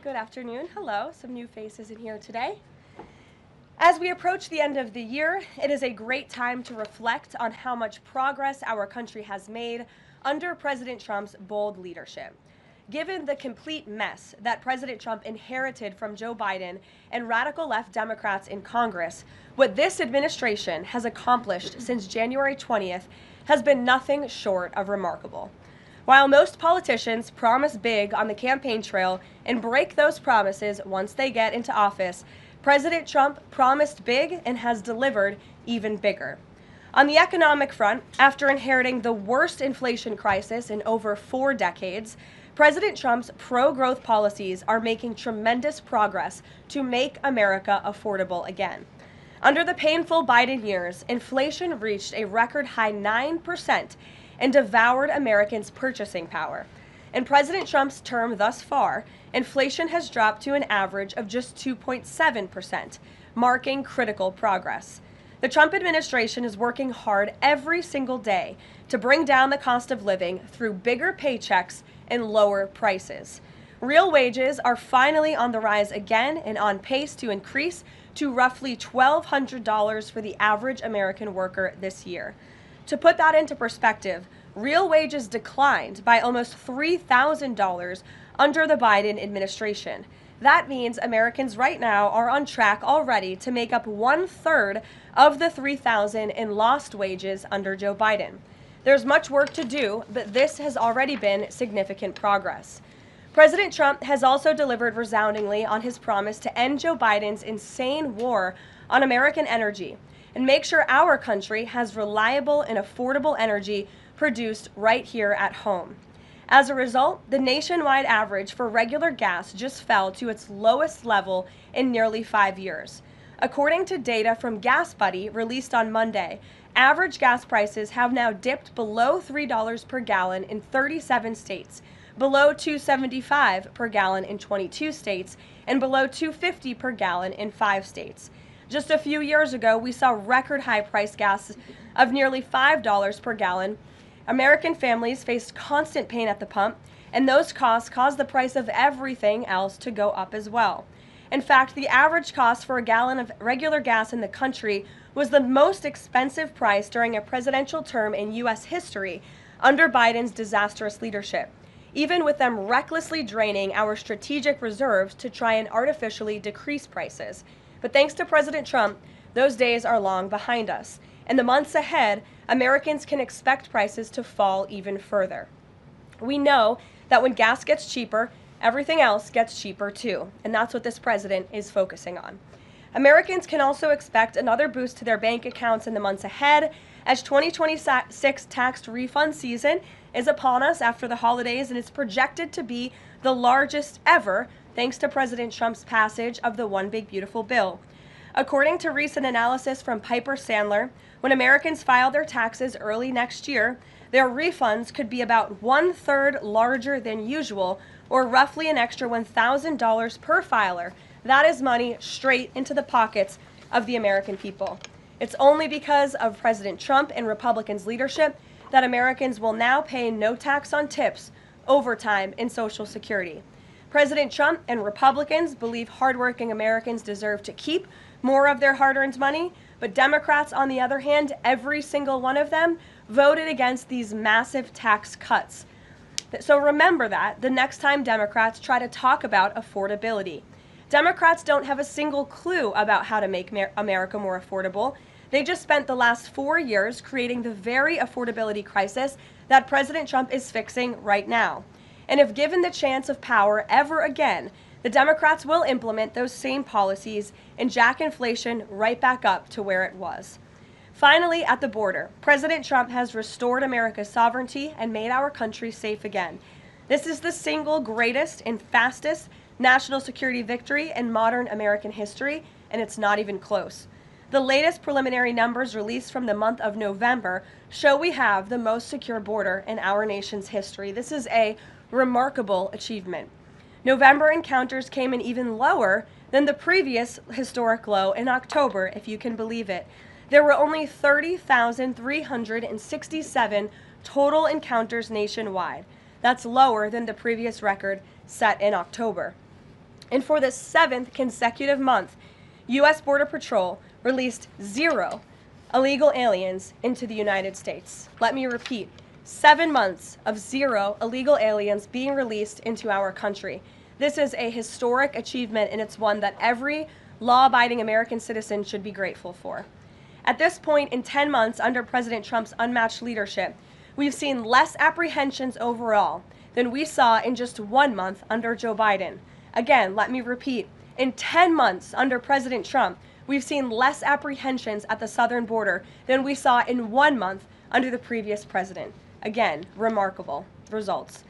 Good afternoon. Hello. Some new faces in here today. As we approach the end of the year, it is a great time to reflect on how much progress our country has made under President Trump's bold leadership. Given the complete mess that President Trump inherited from Joe Biden and radical left Democrats in Congress, what this administration has accomplished since January 20th has been nothing short of remarkable. While most politicians promise big on the campaign trail and break those promises once they get into office, President Trump promised big and has delivered even bigger. On the economic front, after inheriting the worst inflation crisis in over 4 decades, President Trump's pro-growth policies are making tremendous progress to make America affordable again. Under the painful Biden years, inflation reached a record high 9% and devoured Americans' purchasing power. In President Trump's term thus far, inflation has dropped to an average of just 2.7%, marking critical progress. The Trump administration is working hard every single day to bring down the cost of living through bigger paychecks and lower prices. Real wages are finally on the rise again and on pace to increase to roughly $1,200 for the average American worker this year. To put that into perspective, real wages declined by almost $3,000 under the Biden administration. That means Americans right now are on track already to make up 1/3 of the $3,000 in lost wages under Joe Biden. There's much work to do, but this has already been significant progress. President Trump has also delivered resoundingly on his promise to end Joe Biden's insane war on American energy and make sure our country has reliable and affordable energy produced right here at home. As a result, the nationwide average for regular gas just fell to its lowest level in nearly 5 years. According to data from GasBuddy released on Monday, average gas prices have now dipped below $3 per gallon in 37 states, below $2.75 per gallon in 22 states, and below $2.50 per gallon in 5 states. Just a few years ago, we saw record high price gas of nearly $5 per gallon. American families faced constant pain at the pump, and those costs caused the price of everything else to go up as well. In fact, the average cost for a gallon of regular gas in the country was the most expensive price during a presidential term in U.S. history under Biden's disastrous leadership, even with them recklessly draining our strategic reserves to try and artificially decrease prices. But thanks to President Trump, those days are long behind us. In the months ahead, Americans can expect prices to fall even further. We know that when gas gets cheaper, everything else gets cheaper too, and that's what this president is focusing on. Americans can also expect another boost to their bank accounts in the months ahead, as 2026 tax refund season is upon us after the holidays, and it's projected to be the largest ever thanks to President Trump's passage of the One Big Beautiful Bill. According to recent analysis from Piper Sandler, when Americans file their taxes early next year, their refunds could be about 1/3 larger than usual, or roughly an extra $1,000 per filer. That is money straight into the pockets of the American people. It's only because of President Trump and Republicans' leadership that Americans will now pay no tax on tips, overtime, and Social Security. President Trump and Republicans believe hardworking Americans deserve to keep more of their hard-earned money, but Democrats, on the other hand, every single one of them, voted against these massive tax cuts. So remember that the next time Democrats try to talk about affordability. Democrats don't have a single clue about how to make America more affordable. They just spent the last 4 years creating the very affordability crisis that President Trump is fixing right now. And if given the chance of power ever again, the Democrats will implement those same policies and jack inflation right back up to where it was. Finally, at the border, President Trump has restored America's sovereignty and made our country safe again. This is the single greatest and fastest national security victory in modern American history, and it's not even close. The latest preliminary numbers released from the month of November show we have the most secure border in our nation's history. This is a remarkable achievement. November encounters came in even lower than the previous historic low in October, if you can believe it. There were only 30,367 total encounters nationwide. That's lower than the previous record set in October. And for the 7th consecutive month, U.S. Border Patrol released 0 illegal aliens into the United States. Let me repeat, 7 months of 0 illegal aliens being released into our country. This is a historic achievement, and it's one that every law-abiding American citizen should be grateful for. At this point, in 10 months under President Trump's unmatched leadership, we've seen less apprehensions overall than we saw in just 1 month under Joe Biden. Again, let me repeat, in 10 months under President Trump, we've seen less apprehensions at the southern border than we saw in 1 month under the previous president. Again, remarkable results.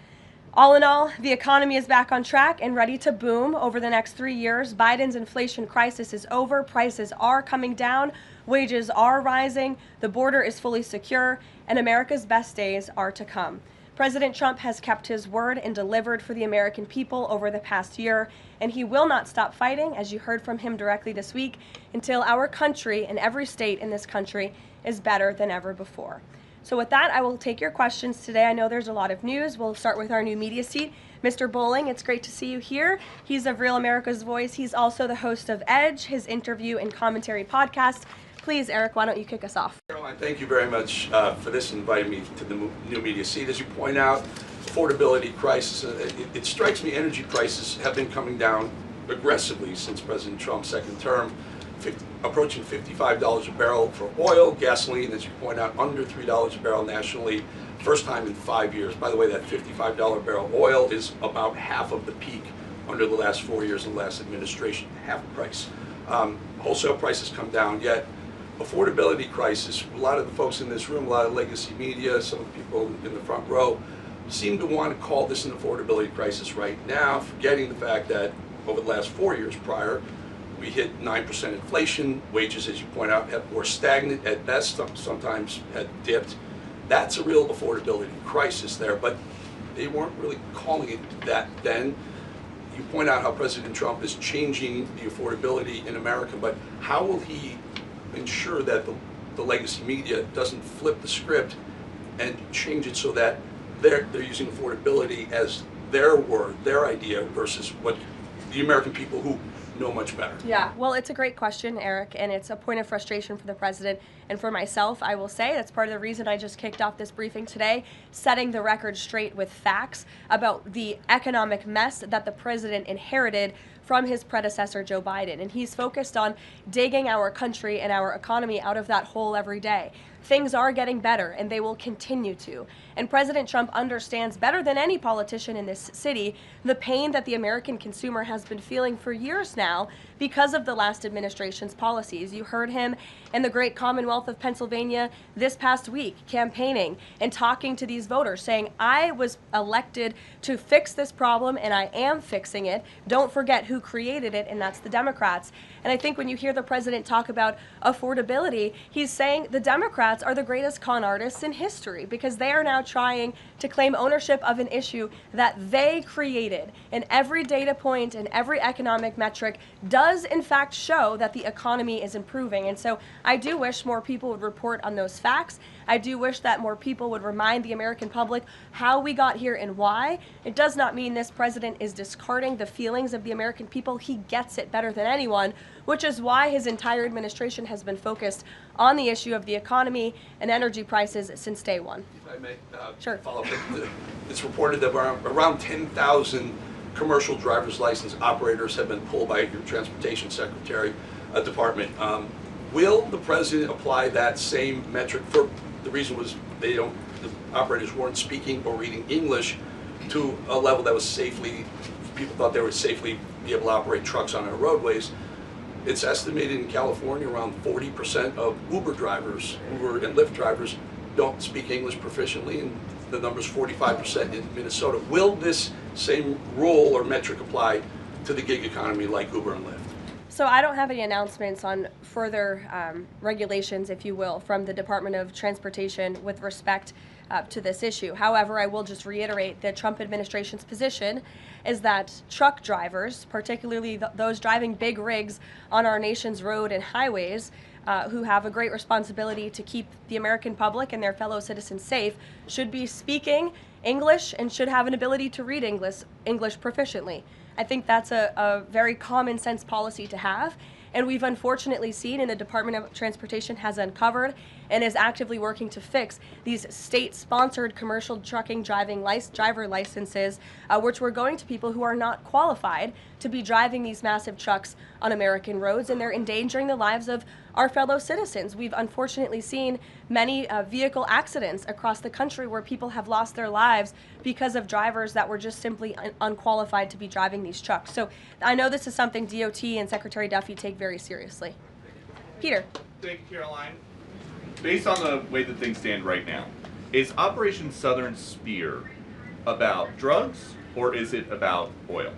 All in all, the economy is back on track and ready to boom over the next 3 years. Biden's inflation crisis is over. Prices are coming down. Wages are rising. The border is fully secure, and America's best days are to come. President Trump has kept his word and delivered for the American people over the past year, and he will not stop fighting, as you heard from him directly this week, until our country and every state in this country is better than ever before. So with that, I will take your questions today. I know there's a lot of news. We'll start with our new media seat. Mr. Bowling, it's great to see you here. He's of Real America's Voice. He's also the host of Edge, his interview and commentary podcast. Please, Eric, why don't you kick us off? Caroline, thank you very much for this and inviting me to the new media seat. As you point out, affordability crisis, it strikes me energy prices have been coming down aggressively since President Trump's second term, approaching $55 a barrel for oil, gasoline, as you point out, under $3 a barrel nationally, first time in 5 years. By the way, that $55 barrel oil is about half of the peak under the last 4 years of the last administration, half the price. Wholesale prices come down, yet affordability crisis, a lot of the folks in this room, a lot of legacy media, some of the people in the front row, seem to want to call this an affordability crisis right now, forgetting the fact that over the last 4 years prior, we hit 9% inflation. Wages, as you point out, were stagnant at best, sometimes had dipped. That's a real affordability crisis there, but they weren't really calling it that then. You point out how President Trump is changing the affordability in America, but how will he ensure that the legacy media doesn't flip the script and change it so that they're using affordability as their word, their idea, versus what the American people who know much better? Yeah, well, it's a great question, Eric, and it's a point of frustration for the president and for myself. I will say that's part of the reason I just kicked off this briefing today, setting the record straight with facts about the economic mess that the president inherited from his predecessor, Joe Biden. And he's focused on digging our country and our economy out of that hole every day. Things are getting better, and they will continue to. And President Trump understands better than any politician in this city the pain that the American consumer has been feeling for years now because of the last administration's policies. You heard him in the great Commonwealth of Pennsylvania this past week campaigning and talking to these voters, saying, I was elected to fix this problem, and I am fixing it. Don't forget who created it, and that's the Democrats. And I think when you hear the president talk about affordability, he's saying the Democrats are the greatest con artists in history because they are now trying to claim ownership of an issue that they created. And every data point and every economic metric does in fact show that the economy is improving. And so I do wish more people would report on those facts. I do wish that more people would remind the American public how we got here and why. It does not mean this president is discarding the feelings of the American people. He gets it better than anyone, which is why his entire administration has been focused on the issue of the economy and energy prices since day one. If I may Sure. follow up, it's reported that around 10,000 commercial driver's license operators have been pulled by your transportation secretary department. Will the president apply that same metric? For the reason was the operators weren't speaking or reading English to a level that was safely, people thought they would safely be able to operate trucks on our roadways. It's estimated in California around 40% of Uber drivers, Uber and Lyft drivers, don't speak English proficiently, and the number's 45% in Minnesota. Will this same rule or metric apply to the gig economy like Uber and Lyft? So I don't have any announcements on further regulations, if you will, from the Department of Transportation with respect to this issue. However, I will just reiterate the Trump administration's position is that truck drivers, particularly those driving big rigs on our nation's road and highways, who have a great responsibility to keep the American public and their fellow citizens safe, should be speaking English and should have an ability to read English proficiently. I think that's a very common sense policy to have. And we've unfortunately seen, and the Department of Transportation has uncovered and is actively working to fix these state-sponsored commercial trucking driver licenses, which were going to people who are not qualified to be driving these massive trucks on American roads, and they're endangering the lives of our fellow citizens. We've unfortunately seen many vehicle accidents across the country where people have lost their lives because of drivers that were just simply unqualified to be driving these trucks. So I know this is something DOT and Secretary Duffy take very seriously. Peter. Thank you, Caroline. Based on the way that things stand right now, is Operation Southern Spear about drugs or is it about oil?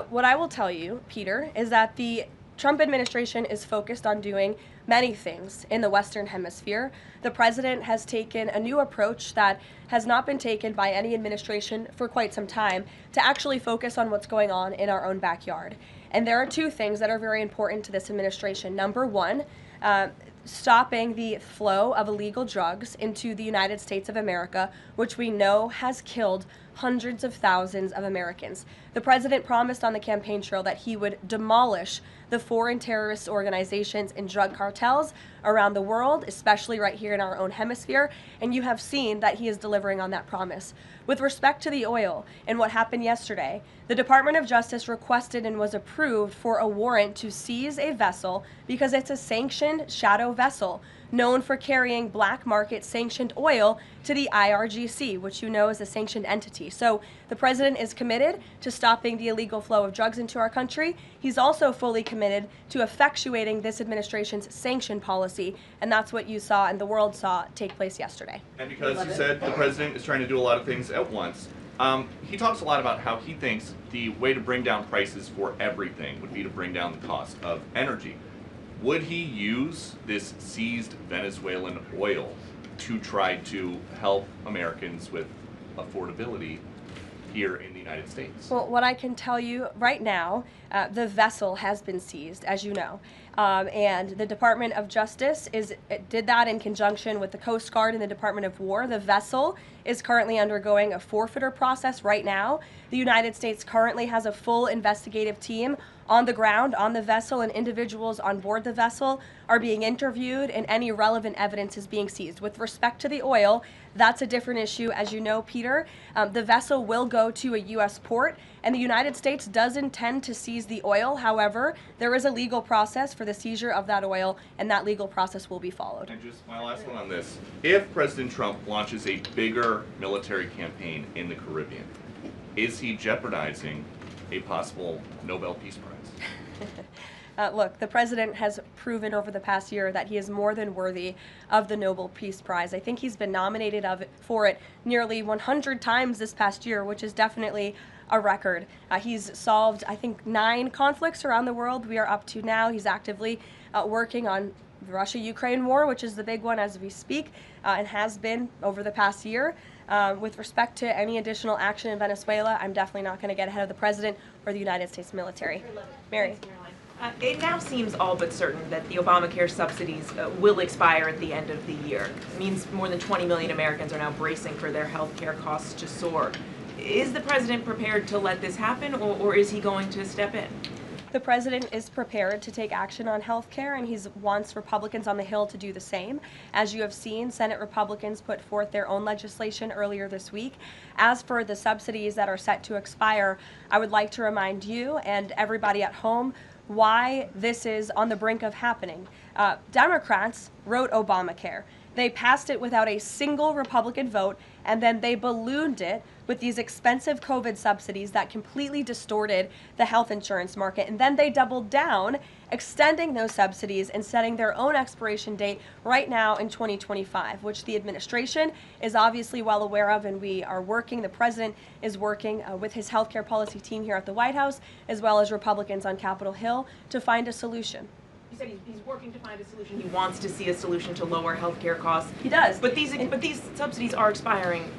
What I will tell you, Peter, is that the Trump administration is focused on doing many things in the Western Hemisphere. The president has taken a new approach that has not been taken by any administration for quite some time to actually focus on what's going on in our own backyard. And there are two things that are very important to this administration. Number one, stopping the flow of illegal drugs into the United States of America, which we know has killed hundreds of thousands of Americans. The president promised on the campaign trail that he would demolish the foreign terrorist organizations and drug cartels around the world, especially right here in our own hemisphere, and you have seen that he is delivering on that promise. With respect to the oil and what happened yesterday, the Department of Justice requested and was approved for a warrant to seize a vessel because it's a sanctioned shadow vessel known for carrying black market sanctioned oil to the IRGC, which you know is a sanctioned entity. So the president is committed to stopping the illegal flow of drugs into our country. He's also fully committed to effectuating this administration's sanction policy, and that's what you saw and the world saw take place yesterday. And because you said the president is trying to do a lot of things at once, he talks a lot about how he thinks the way to bring down prices for everything would be to bring down the cost of energy. Would he use this seized Venezuelan oil to try to help Americans with affordability here in the United States? Well, what I can tell you right now, the vessel has been seized, as you know. And the Department of Justice did that in conjunction with the Coast Guard and the Department of War. The vessel is currently undergoing a forfeiture process right now. The United States currently has a full investigative team on the ground on the vessel, and individuals on board the vessel are being interviewed and any relevant evidence is being seized. With respect to the oil, that's a different issue. As you know, Peter, the vessel will go to a U.S. port, and the United States does intend to seize the oil. However, there is a legal process for the seizure of that oil, and that legal process will be followed. And just my last one on this. If President Trump launches a bigger military campaign in the Caribbean, is he jeopardizing a possible Nobel Peace Prize? Look, the president has proven over the past year that he is more than worthy of the Nobel Peace Prize. I think he's been nominated for it nearly 100 times this past year, which is definitely a record. He's solved, I think, 9 conflicts around the world. We are up to now. He's actively working on the Russia-Ukraine war, which is the big one as we speak, and has been over the past year. With respect to any additional action in Venezuela, I'm definitely not going to get ahead of the president or the United States military. Mary. Thanks, Caroline. It now seems all but certain that the Obamacare subsidies will expire at the end of the year. It means more than 20 million Americans are now bracing for their health care costs to soar. Is the president prepared to let this happen, or is he going to step in? The president is prepared to take action on health care, and he wants Republicans on the Hill to do the same. As you have seen, Senate Republicans put forth their own legislation earlier this week. As for the subsidies that are set to expire, I would like to remind you and everybody at home why this is on the brink of happening. Democrats wrote Obamacare. They passed it without a single Republican vote, and then they ballooned it with these expensive COVID subsidies that completely distorted the health insurance market. And then they doubled down, extending those subsidies and setting their own expiration date right now in 2025, which the administration is obviously well aware of, and we are working, the president is working with his healthcare policy team here at the White House, as well as Republicans on Capitol Hill, to find a solution. You said he's working to find a solution. He wants to see a solution to lower health care costs. He does. But these subsidies are expiring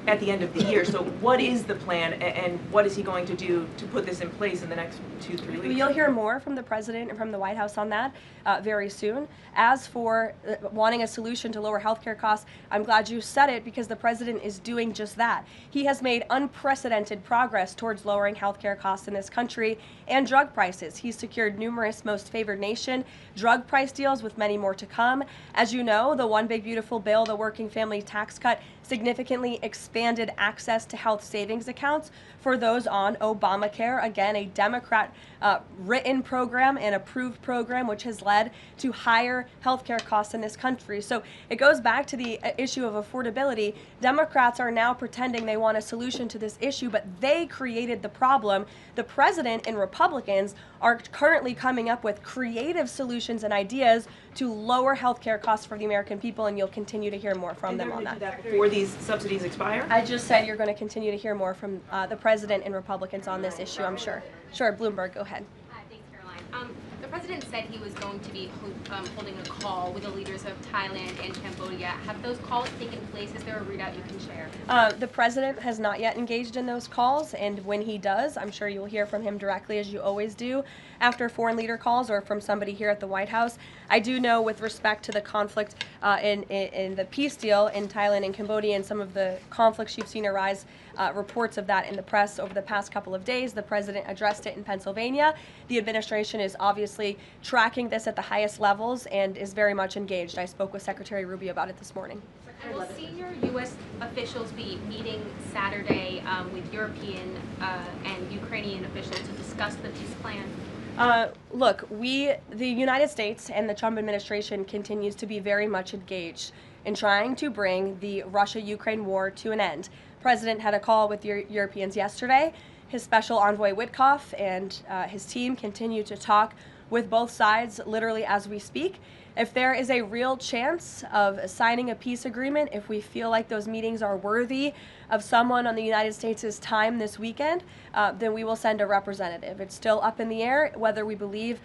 at the end of the year. So what is the plan, and what is he going to do to put this in place in the next 2-3 weeks? You'll hear more from the president and from the White House on that very soon. As for wanting a solution to lower healthcare costs, I'm glad you said it, because the president is doing just that. He has made unprecedented progress towards lowering healthcare costs in this country and drug prices. He's secured numerous most favored nation drug price deals, with many more to come. As you know, the One Big Beautiful Bill, the working family tax cut, significantly expanded access to health savings accounts for those on Obamacare. Again, a Democrat written program and approved program, which has led to higher healthcare costs in this country. So it goes back to the issue of affordability. Democrats are now pretending they want a solution to this issue, but they created the problem. The president and Republicans are currently coming up with creative solutions and ideas to lower healthcare costs for the American people, and you'll continue to hear more from them on that. Before these subsidies expire? I just said you're going to continue to hear more from the president and Republicans on this issue, I'm sure. Sure, Bloomberg, go ahead. Thanks, Caroline. The president said he was going to be holding a call with the leaders of Thailand and Cambodia. Have those calls taken place? Is there a readout you can share? The president has not yet engaged in those calls, and when he does, I'm sure you'll hear from him directly, as you always do, after foreign leader calls or from somebody here at the White House. I do know, with respect to the conflict in the peace deal in Thailand and Cambodia and some of the conflicts you've seen arise, reports of that in the press over the past couple of days. The president addressed it in Pennsylvania. The administration is obviously tracking this at the highest levels and is very much engaged. I spoke with Secretary Rubio about it this morning. And will senior U.S. officials be meeting Saturday with European and Ukrainian officials to discuss the peace plan? Look, the United States and the Trump administration continues to be very much engaged in trying to bring the Russia-Ukraine war to an end. The president had a call with Europeans yesterday. His special envoy Witkoff and his team continue to talk with both sides literally as we speak. If there is a real chance of signing a peace agreement, if we feel like those meetings are worthy of someone on the United States' time this weekend, then we will send a representative. It's still up in the air whether we believe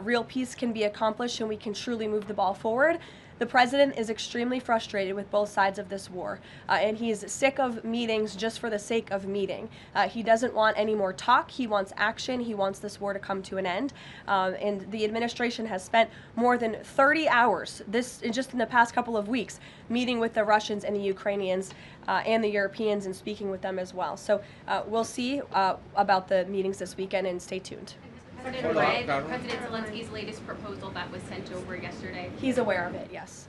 real peace can be accomplished and we can truly move the ball forward. The president is extremely frustrated with both sides of this war, and he's sick of meetings just for the sake of meeting. He doesn't want any more talk. He wants action. He wants this war to come to an end. And the administration has spent more than 30 hours, just in the past couple of weeks, meeting with the Russians and the Ukrainians and the Europeans and speaking with them as well. So we'll see about the meetings this weekend, and stay tuned. President read President Zelensky's latest proposal that was sent over yesterday. He's aware of it, yes.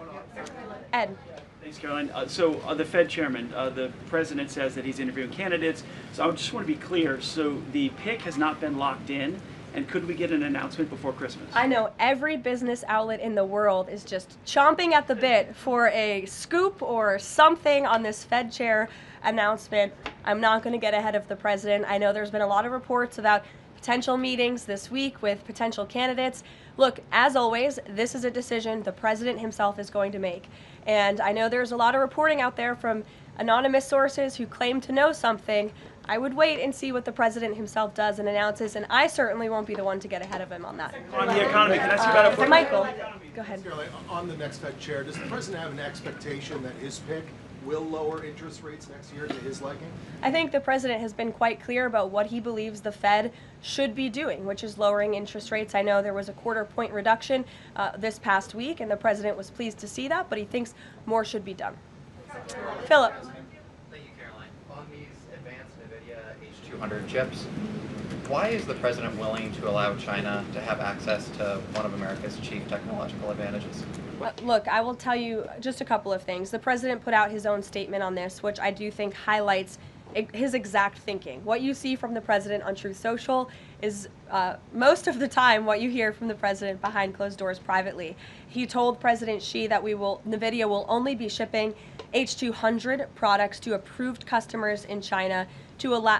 Ed. Thanks, Caroline. So the Fed chairman, the president says that he's interviewing candidates. So I just want to be clear. So the pick has not been locked in, and could we get an announcement before Christmas? I know every business outlet in the world is just chomping at the bit for a scoop or something on this Fed chair announcement. I'm not going to get ahead of the president. I know there's been a lot of reports about potential meetings this week with potential candidates. Look, as always, this is a decision the president himself is going to make. And I know there's a lot of reporting out there from anonymous sources who claim to know something. I would wait and see what the president himself does and announces, and I certainly won't be the one to get ahead of him on that. On the economy, can I ask you about affordability? Michael, go ahead. On the next Fed chair, does the president have an expectation that his pick will lower interest rates next year to his liking? I think the president has been quite clear about what he believes the Fed should be doing, which is lowering interest rates. I know there was a quarter-point reduction this past week, and the president was pleased to see that, but he thinks more should be done. Philip. Thank you, Caroline. On these advanced NVIDIA H200 chips, why is the president willing to allow China to have access to one of America's chief technological advantages? Look, I will tell you just a couple of things. The president put out his own statement on this, which I do think highlights his exact thinking. What you see from the president on Truth Social is most of the time what you hear from the president behind closed doors privately. He told President Xi that NVIDIA will only be shipping H200 products to approved customers in China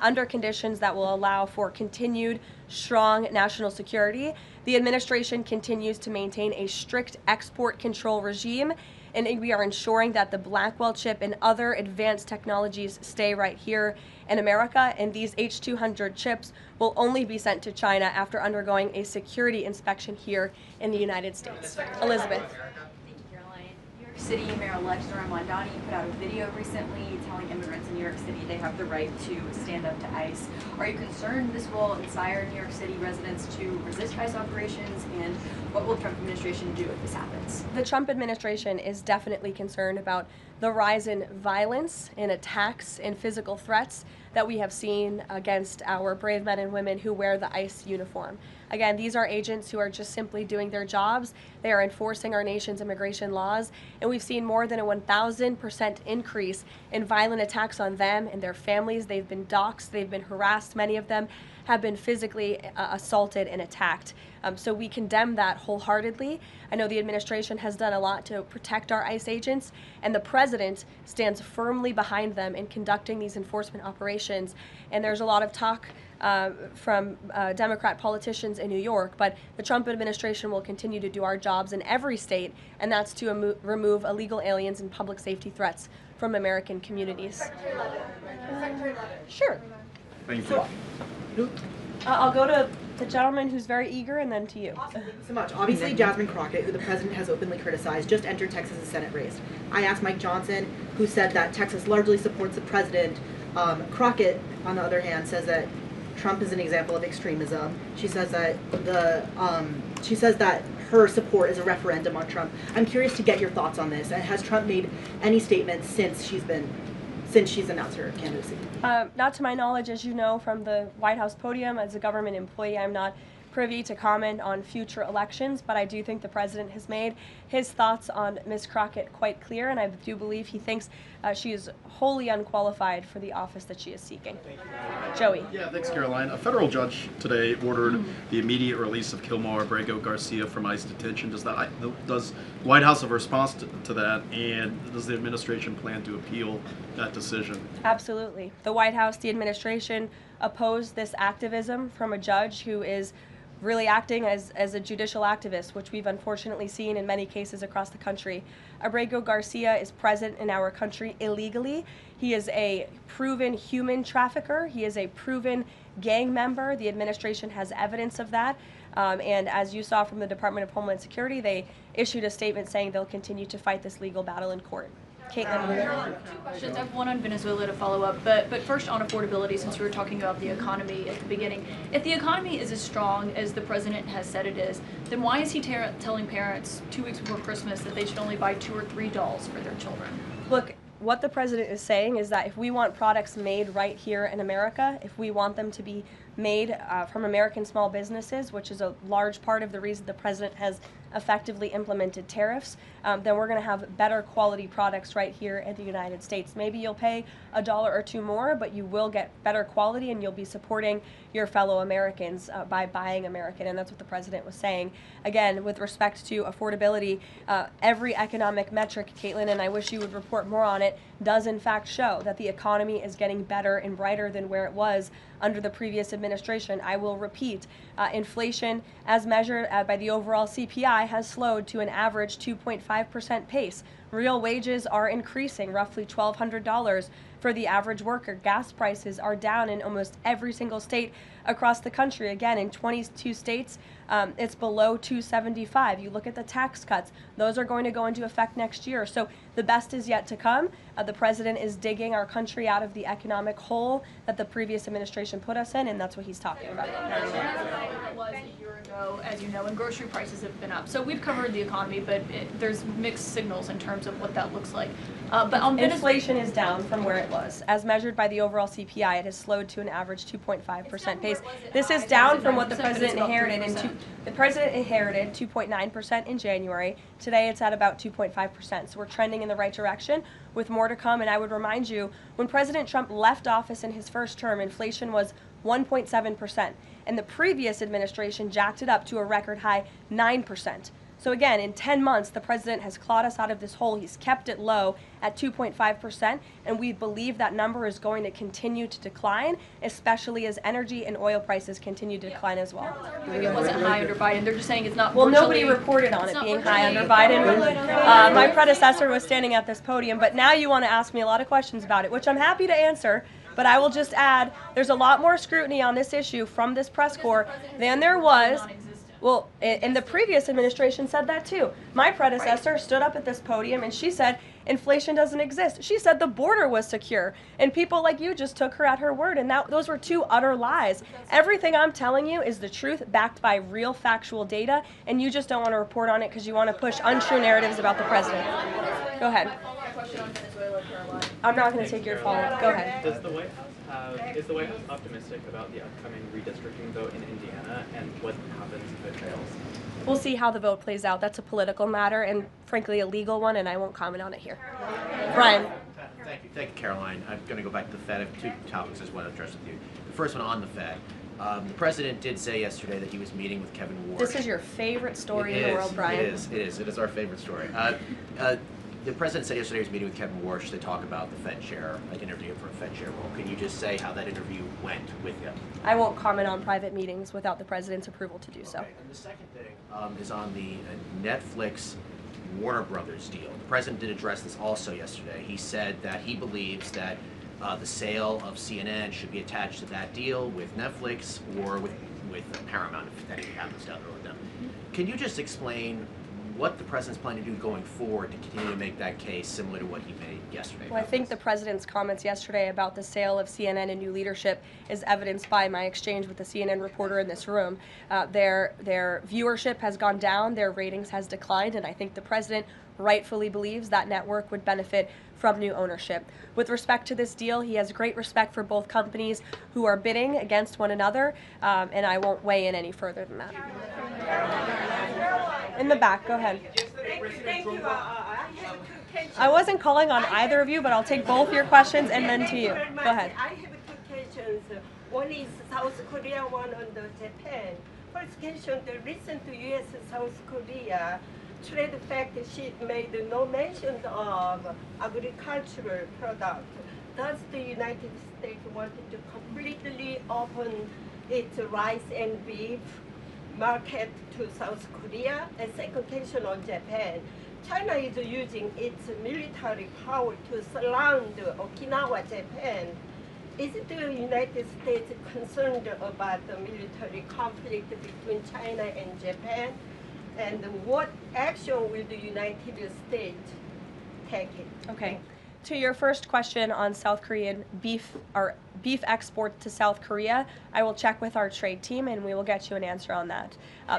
under conditions that will allow for continued strong national security. The administration continues to maintain a strict export control regime, and we are ensuring that the Blackwell chip and other advanced technologies stay right here in America, and these H200 chips will only be sent to China after undergoing a security inspection here in the United States. Elizabeth. Thank you, Caroline. New York City Mayor-elect Zohran Mamdani put out a video recently telling immigrants in New York City they have the right to stand up to ICE. Are you concerned this will inspire New York City residents to resist ICE operations, and what will the Trump administration do if this happens? The Trump administration is definitely concerned about the rise in violence, in attacks, and physical threats that we have seen against our brave men and women who wear the ICE uniform. Again, these are agents who are just simply doing their jobs. They are enforcing our nation's immigration laws, and we've seen more than a 1,000% increase in violent attacks on them and their families. They've been doxxed, they've been harassed, many of them have been physically assaulted and attacked. So we condemn that wholeheartedly. I know the administration has done a lot to protect our ICE agents, and the president stands firmly behind them in conducting these enforcement operations. And there's a lot of talk from Democrat politicians in New York, but the Trump administration will continue to do our jobs in every state, and that's to remove illegal aliens and public safety threats from American communities. Secretary Leavitt. Sure. Thank you. I'll go to the gentleman who's very eager, and then to you. Thank you so much. Obviously, Jasmine Crockett, who the president has openly criticized, just entered Texas' Senate race. I asked Mike Johnson, who said that Texas largely supports the president. Crockett, on the other hand, says that Trump is an example of extremism. She says that her support is a referendum on Trump. I'm curious to get your thoughts on this. And has Trump made any statements since she's announced her candidacy? Not to my knowledge, as you know from the White House podium, as a government employee, I'm not privy to comment on future elections, but I do think the president has made his thoughts on Ms. Crockett quite clear, and I do believe he thinks she is wholly unqualified for the office that she is seeking. Joey. Yeah, thanks, Caroline. A federal judge today ordered the immediate release of Kilmar Abrego Garcia from ICE detention. Does the White House have a response to that, and does the administration plan to appeal that decision? Absolutely. The White House, the administration opposed this activism from a judge who is really acting as a judicial activist, which we've unfortunately seen in many cases across the country. Abrego Garcia is present in our country illegally. He is a proven human trafficker. He is a proven gang member. The administration has evidence of that. And as you saw from the Department of Homeland Security, they issued a statement saying they'll continue to fight this legal battle in court. Caitlin. Two questions. I have one on Venezuela to follow up, but first on affordability, since we were talking about the economy at the beginning. If the economy is as strong as the president has said it is, then why is he telling parents 2 weeks before Christmas that they should only buy 2 or 3 dolls for their children? Look, what the president is saying is that if we want products made right here in America, if we want them to be made from American small businesses, which is a large part of the reason the president has effectively implemented tariffs, then we're going to have better quality products right here in the United States. Maybe you'll pay $1 or $2 more, but you will get better quality, and you'll be supporting your fellow Americans by buying American, and that's what the president was saying. Again, with respect to affordability, every economic metric, Caitlin, and I wish you would report more on it, does in fact show that the economy is getting better and brighter than where it was under the previous administration. I will repeat, inflation as measured by the overall CPI has slowed to an average 2.5% pace. Real wages are increasing, roughly $1,200 for the average worker. Gas prices are down in almost every single state across the country. Again, in 22 states, it's below $275. You look at the tax cuts, those are going to go into effect next year. So the best is yet to come. The president is digging our country out of the economic hole that the previous administration put us in, and that's what he's talking about. It was a year ago, as you know, and grocery prices have been up. So we've covered the economy, but there's mixed signals in terms of what that looks like. But on inflation is down from where it was. As measured by the overall CPI, it has slowed to an average 2.5% pace. This is down from what the president inherited. The president inherited 2.9% in January. Today it's at about 2.5%. So we're trending in the right direction with more to come. And I would remind you, when President Trump left office in his first term, inflation was 1.7%. And the previous administration jacked it up to a record high 9%. So again, in 10 months, the president has clawed us out of this hole. He's kept it low at 2.5%, and we believe that number is going to continue to decline, especially as energy and oil prices continue to decline as well. It wasn't high under Biden. They're just saying it's not. Well, nobody reported on it being high under Biden. My predecessor was standing at this podium, but now you want to ask me a lot of questions about it, which I'm happy to answer. But I will just add, there's a lot more scrutiny on this issue from this press corps than there was. Well, and the previous administration said that too. My predecessor stood up at this podium and she said inflation doesn't exist. She said the border was secure, and people like you just took her at her word, and those were two utter lies. Everything I'm telling you is the truth, backed by real factual data, and you just don't want to report on it because you want to push untrue narratives about the president. Go ahead. I'm not going to take your follow-up. Go ahead. Is the White House optimistic about the upcoming redistricting vote in Indiana and what happens if it fails? We'll see how the vote plays out. That's a political matter and, frankly, a legal one, and I won't comment on it here. Brian. Thank you, Caroline. I'm going to go back to the Fed. I have two topics I just want to address with you. The first one on the Fed. The president did say yesterday that he was meeting with Kevin Warsh. This is your favorite story in the world, Brian. It is our favorite story. The president said yesterday he was meeting with Kevin Warsh to talk about the Fed chair, like interview for a Fed chair role. Can you just say how that interview went with him? I won't comment on private meetings without the president's approval to do so. And the second thing is on the Netflix Warner Brothers deal. The president did address this also yesterday. He said that he believes that the sale of CNN should be attached to that deal with Netflix or with Paramount if anything happens down the road with them. Can you just explain what the president's planning to do going forward to continue to make that case similar to what he made yesterday? Well, I think the president's comments yesterday about the sale of CNN and new leadership is evidenced by my exchange with the CNN reporter in this room. Their viewership has gone down, their ratings has declined, and I think the president rightfully believes that network would benefit from new ownership. With respect to this deal, he has great respect for both companies who are bidding against one another, and I won't weigh in any further than that. In the back, go ahead. Thank you. I wasn't calling on either of you, but I'll take both your questions and then to you. Go ahead. I have two questions. One is South Korea, one on the Japan. First question, the recent U.S.-South Korea trade fact sheet made no mention of agricultural product. Does the United States want to completely open its rice and beef market to South Korea? And second question on Japan. China is using its military power to surround Okinawa, Japan. Is the United States concerned about the military conflict between China and Japan? And what action will the United States take? Okay. To your first question on South Korean beef exports to South Korea, I will check with our trade team and we will get you an answer on that.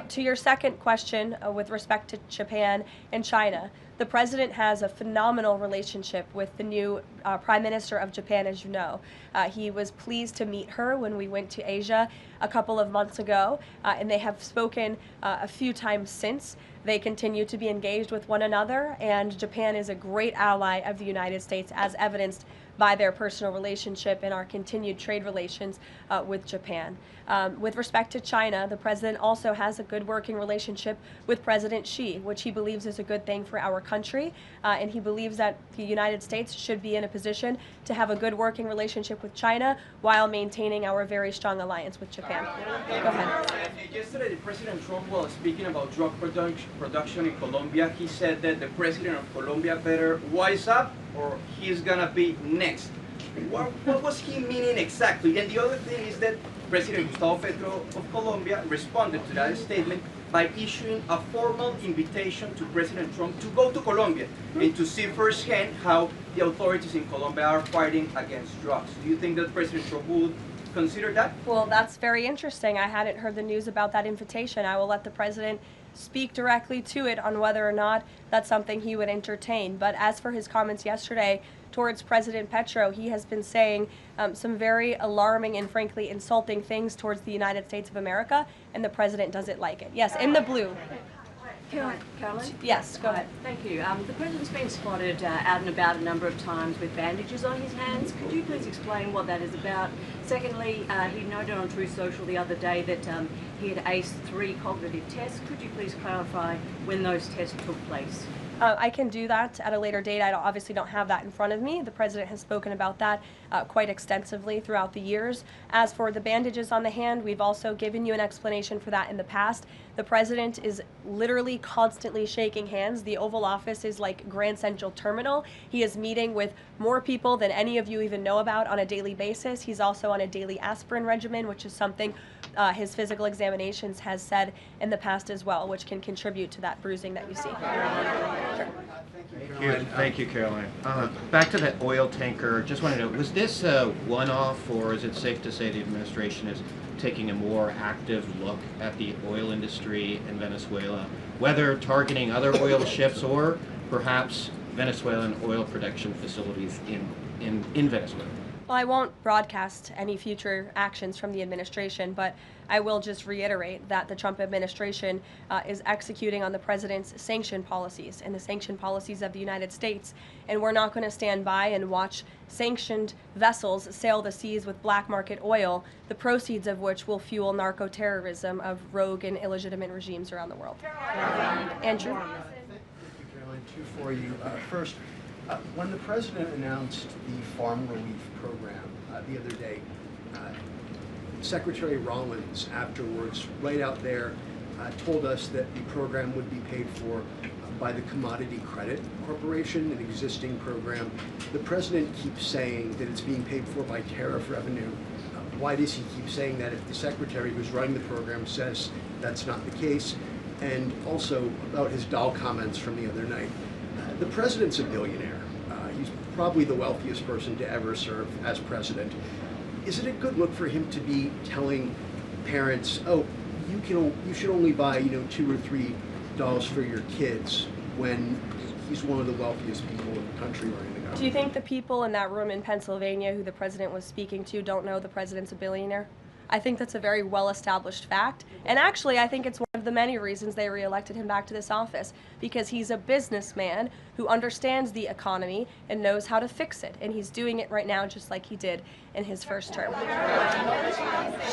To your second question with respect to Japan and China, the president has a phenomenal relationship with the new Prime Minister of Japan, as you know. He was pleased to meet her when we went to Asia a couple of months ago, and they have spoken a few times since. They continue to be engaged with one another, and Japan is a great ally of the United States, as evidenced by their personal relationship and our continued trade relations with Japan. With respect to China, the president also has a good working relationship with President Xi, which he believes is a good thing for our country, and he believes that the United States should be in a position to have a good working relationship with China while maintaining our very strong alliance with Japan. Go ahead. Yesterday, President Trump was speaking about drug production in Colombia. He said that the president of Colombia better wise up or he's gonna be next. What was he meaning exactly? And the other thing is that President Gustavo Petro of Colombia responded to that statement by issuing a formal invitation to President Trump to go to Colombia and to see firsthand how the authorities in Colombia are fighting against drugs. Do you think that President Trump would consider that? Well, that's very interesting. I hadn't heard the news about that invitation. I will let the president speak directly to it on whether or not that's something he would entertain. But as for his comments yesterday towards President Petro, he has been saying some very alarming and frankly insulting things towards the United States of America, and the president doesn't like it. Yes, in the blue. Caroline? Yes, go ahead. Thank you. The president's been spotted out and about a number of times with bandages on his hands. Could you please explain what that is about? Secondly, he noted on Truth Social the other day that he had aced 3 cognitive tests. Could you please clarify when those tests took place? I can do that at a later date. I obviously don't have that in front of me. The president has spoken about that quite extensively throughout the years. As for the bandages on the hand, we've also given you an explanation for that in the past. The president is literally constantly shaking hands. The Oval Office is like Grand Central Terminal. He is meeting with more people than any of you even know about on a daily basis. He's also on a daily aspirin regimen, which is something his physical examinations has said in the past as well, which can contribute to that bruising that you see. Sure. Thank you, Caroline. Back to that oil tanker, just want to know, was this a one-off, or is it safe to say the administration is taking a more active look at the oil industry in Venezuela, whether targeting other oil ships or perhaps Venezuelan oil production facilities in Venezuela? Well, I won't broadcast any future actions from the administration, but I will just reiterate that the Trump administration is executing on the president's sanction policies and the sanction policies of the United States. And we're not going to stand by and watch sanctioned vessels sail the seas with black market oil, the proceeds of which will fuel narco-terrorism of rogue and illegitimate regimes around the world. Andrew? Thank you, Caroline. Two for you. First, when the president announced the farm relief program the other day, Secretary Rollins afterwards, right out there, told us that the program would be paid for by the Commodity Credit Corporation, an existing program. The president keeps saying that it's being paid for by tariff revenue. Why does he keep saying that if the secretary who's running the program says that's not the case? And also about his doll comments from the other night. The president's a billionaire. He's probably the wealthiest person to ever serve as president. Is it a good look for him to be telling parents, oh, you should only buy, $2 or $3 dolls for your kids, when he's one of the wealthiest people in the country running the government? Do you think the people in that room in Pennsylvania who the president was speaking to don't know the president's a billionaire? I think that's a very well-established fact. And actually, I think it's one of the many reasons they reelected him back to this office, because he's a businessman who understands the economy and knows how to fix it. And he's doing it right now just like he did in his first term.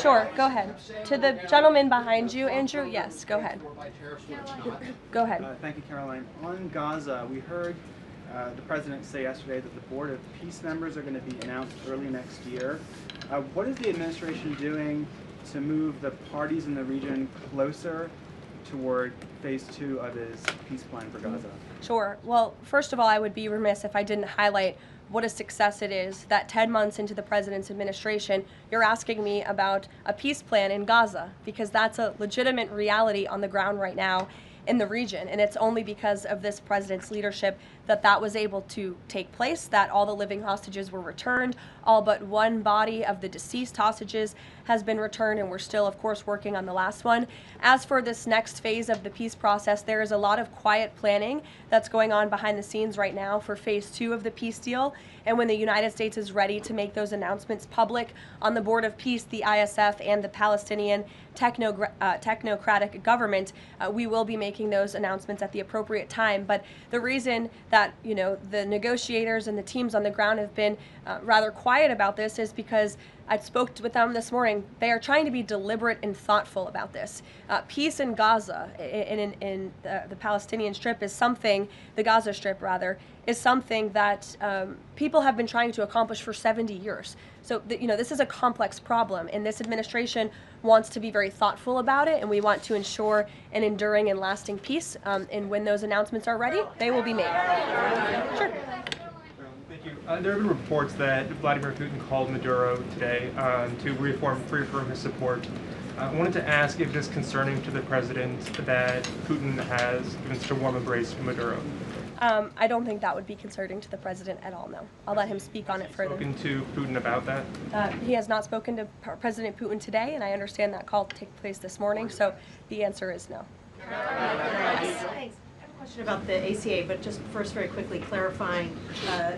Sure, go ahead. To the gentleman behind you, Andrew, yes, go ahead. Go ahead. Thank you, Caroline. On Gaza, we heard the president say yesterday that the Board of Peace members are going to be announced early next year. What is the administration doing to move the parties in the region closer toward phase 2 of his peace plan for Gaza? Sure. Well, first of all, I would be remiss if I didn't highlight what a success it is that 10 months into the president's administration, you're asking me about a peace plan in Gaza, because that's a legitimate reality on the ground right now in the region. And it's only because of this president's leadership that that was able to take place, that all the living hostages were returned. All but one body of the deceased hostages has been returned, and we're still, of course, working on the last one. As for this next phase of the peace process, there is a lot of quiet planning that's going on behind the scenes right now for phase 2 of the peace deal. And when the United States is ready to make those announcements public on the Board of Peace, the ISF, and the Palestinian technocratic government, we will be making those announcements at the appropriate time. But the reason that the negotiators and the teams on the ground have been rather quiet about this is because I spoke with them this morning. They are trying to be deliberate and thoughtful about this. Peace in Gaza, in the Palestinian Strip, is something, the Gaza Strip rather, is something that people have been trying to accomplish for 70 years. So, this is a complex problem, and this administration wants to be very thoughtful about it, and we want to ensure an enduring and lasting peace. And when those announcements are ready, they will be made. Sure. Thank you. There have been reports that Vladimir Putin called Maduro today to reaffirm his support. I wanted to ask if it is concerning to the president that Putin has given such a warm embrace to Maduro. I don't think that would be concerning to the president at all, no. I'll let him speak on it further. Spoken to Putin about that? He has not spoken to President Putin today, and I understand that call took place this morning, so the answer is no. Thanks. I have a question about the ACA, but just first very quickly clarifying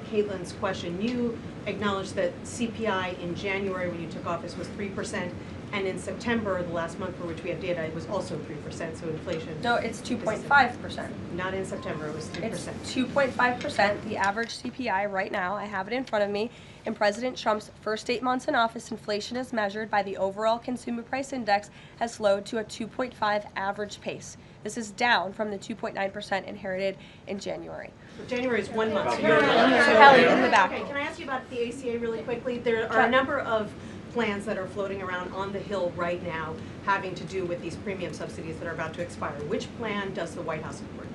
Caitlin's question. You acknowledged that CPI in January when you took office was 3%, and in September, the last month for which we have data, it was also 3%, so inflation. No, it's 2.5%. Not in September, it was 3%. It's 2.5%, the average CPI right now. I have it in front of me. In President Trump's first 8 months in office, inflation as measured by the overall consumer price index has slowed to a 2.5 average pace. This is down from the 2.9% inherited in January. So January is 1 month. Kelly, in the back. Okay, can I ask you about the ACA really quickly? There are a number of plans that are floating around on the Hill right now having to do with these premium subsidies that are about to expire. Which plan does the White House support?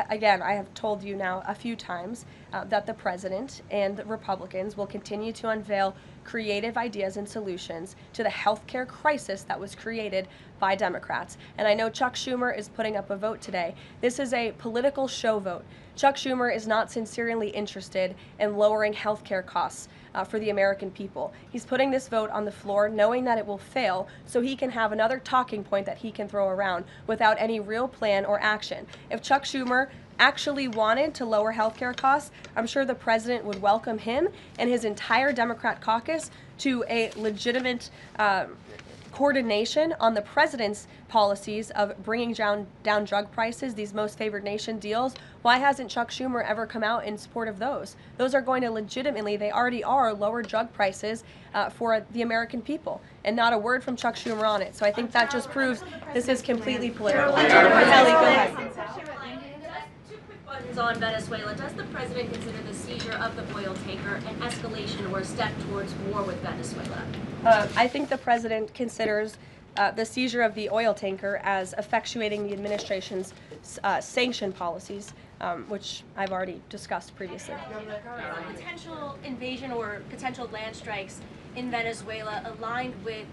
Again, I have told you now a few times that the president and the Republicans will continue to unveil creative ideas and solutions to the healthcare crisis that was created by Democrats. And I know Chuck Schumer is putting up a vote today. This is a political show vote. Chuck Schumer is not sincerely interested in lowering healthcare costs for the American people. He's putting this vote on the floor knowing that it will fail so he can have another talking point that he can throw around without any real plan or action. If Chuck Schumer actually wanted to lower healthcare costs, I'm sure the president would welcome him and his entire Democrat caucus to a legitimate coordination on the president's policies of bringing down drug prices, these most favored nation deals. Why hasn't Chuck Schumer ever come out in support of those? Those are going to legitimately, they already are, lower drug prices for the American people, and not a word from Chuck Schumer on it. So I think that just proves this is completely political. Kelly, go ahead. On Venezuela, does the president consider the seizure of the oil tanker an escalation or a step towards war with Venezuela? I think the president considers the seizure of the oil tanker as effectuating the administration's sanction policies, which I've already discussed previously. Potential invasion or potential land strikes in Venezuela aligned with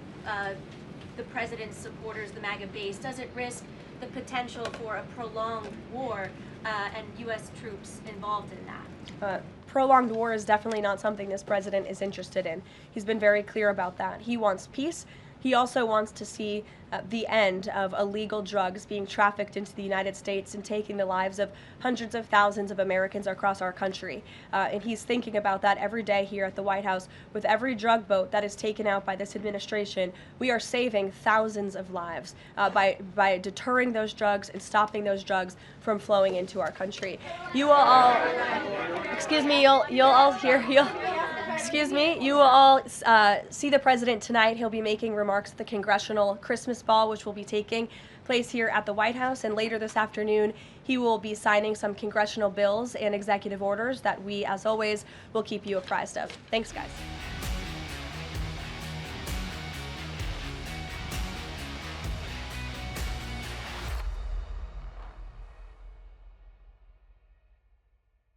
the president's supporters, the MAGA base, does it risk the potential for a prolonged war and U.S. troops involved in that? Prolonged war is definitely not something this president is interested in. He's been very clear about that. He wants peace. He also wants to see the end of illegal drugs being trafficked into the United States and taking the lives of hundreds of thousands of Americans across our country. And he's thinking about that every day here at the White House. With every drug boat that is taken out by this administration, we are saving thousands of lives by deterring those drugs and stopping those drugs from flowing into our country. You will all, excuse me, you'll all hear, excuse me, you will all see the president tonight. He'll be making remarks at the Congressional Christmas Ball, which will be taking place here at the White House. And later this afternoon, he will be signing some congressional bills and executive orders that we, as always, will keep you apprised of. Thanks, guys.